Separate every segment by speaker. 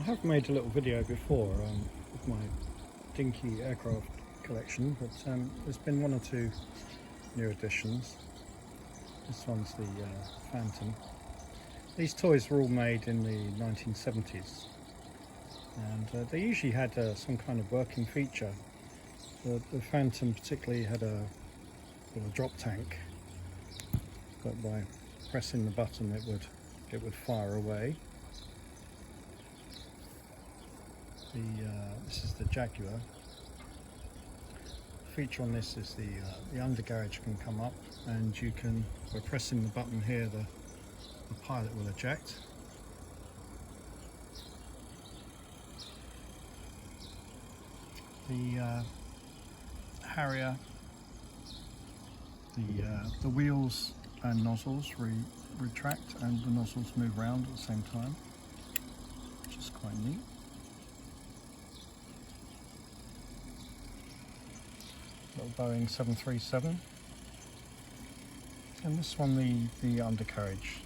Speaker 1: I have made a little video before with my Dinky aircraft collection, but there's been one or two new additions. This one's the Phantom. These toys were all made in the 1970s, and they usually had some kind of working feature. The Phantom particularly had a drop tank, but by pressing the button it would fire away. This is the Jaguar. The feature on this is the undercarriage can come up, and you can, by pressing the button here, the pilot will eject. The Harrier, the wheels and nozzles retract, and the nozzles move around at the same time, which is quite neat. Little Boeing 737, and this one the undercarriage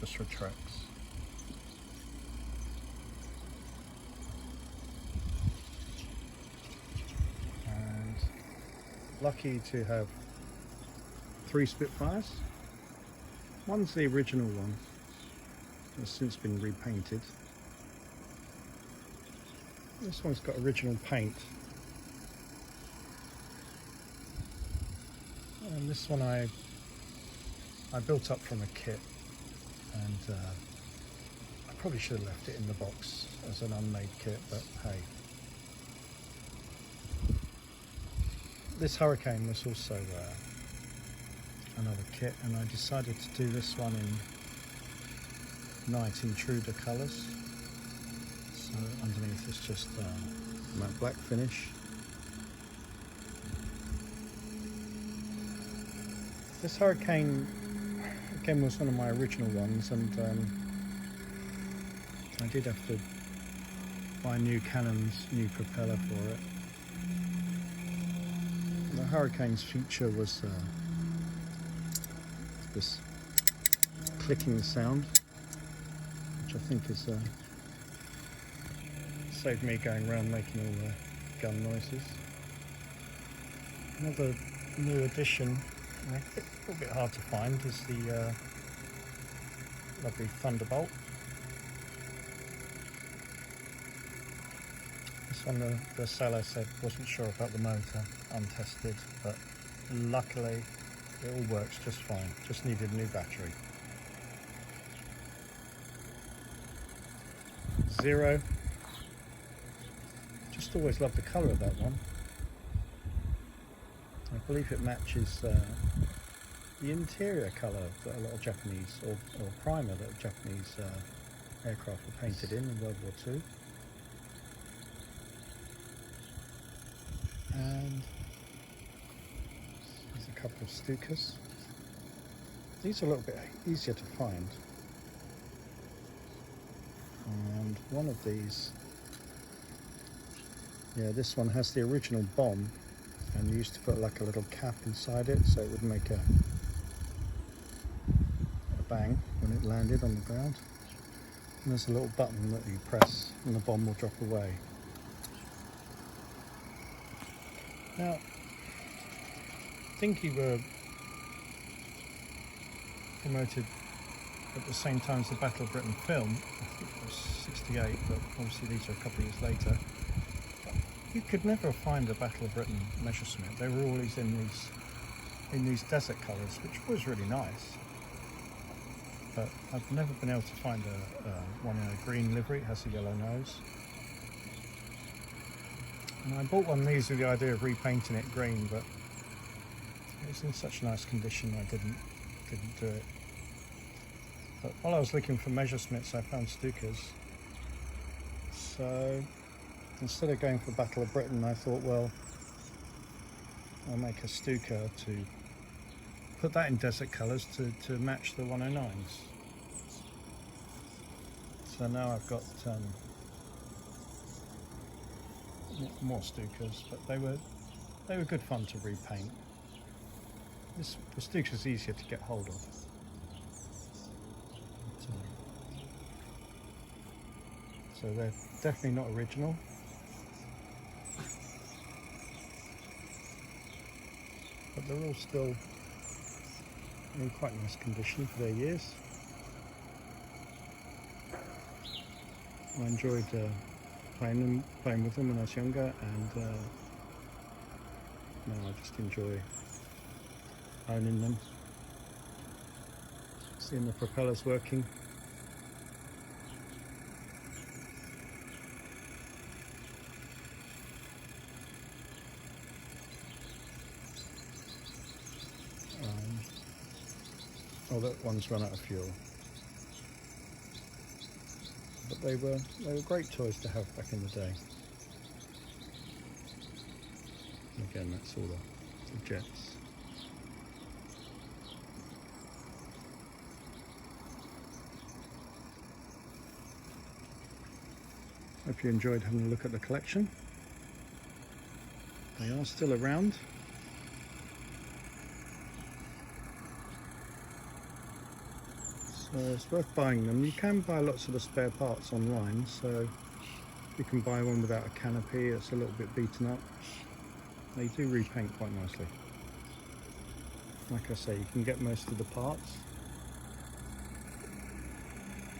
Speaker 1: just retracts. And lucky to have 3 Spitfires. One's the original one, has since been repainted. This one's got original paint. And this one I built up from a kit, and I probably should have left it in the box as an unmade kit, but hey. This Hurricane was also another kit, and I decided to do this one in Night Intruder colours. So underneath it's just matte black finish. This Hurricane again was one of my original ones, and I did have to buy new cannons, new propeller for it. The Hurricane's feature was this clicking sound, which I think is saved me going around making all the gun noises. Another new addition, a little bit hard to find, is the lovely Thunderbolt. This one the seller said wasn't sure about the motor, untested, but luckily it all works just fine, just needed a new battery. Zero, just always loved the colour of that one. I believe it matches the interior colour that a lot of Japanese, or primer that Japanese aircraft were painted in World War II. And there's a couple of Stukas. These are a little bit easier to find. And one of these, yeah, this one has the original bomb, and you used to put like a little cap inside it so it would make a bang when it landed on the ground. And there's a little button that you press and the bomb will drop away. Now, Dinky were promoted at the same time as the Battle of Britain film. I think it was 68, but obviously these are a couple of years later. You could never find a Battle of Britain Messerschmitt. They were always in these desert colours, which was really nice. But I've never been able to find one in a green livery. It has a yellow nose. And I bought one of these with the idea of repainting it green, but it was in such nice condition I didn't do it. But while I was looking for Messerschmitts, I found Stukas. So instead of going for Battle of Britain, I thought, well, I'll make a Stuka to put that in desert colours to match the 109s. So now I've got more Stukas, but they were good fun to repaint. The Stuka's easier to get hold of. so they're definitely not original. But they're all still in quite nice condition for their years. I enjoyed playing with them when I was younger, and now I just enjoy owning them, seeing the propellers working. Oh, that one's run out of fuel. But they were great toys to have back in the day. And again, that's all the jets. Hope you enjoyed having a look at the collection. They are still around. So it's worth buying them. You can buy lots of the spare parts online, so you can buy one without a canopy that's a little bit beaten up. They do repaint quite nicely. Like I say, you can get most of the parts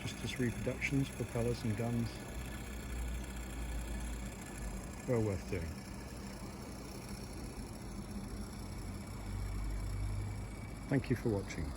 Speaker 1: just as reproductions, propellers and guns. Well worth doing. Thank you for watching.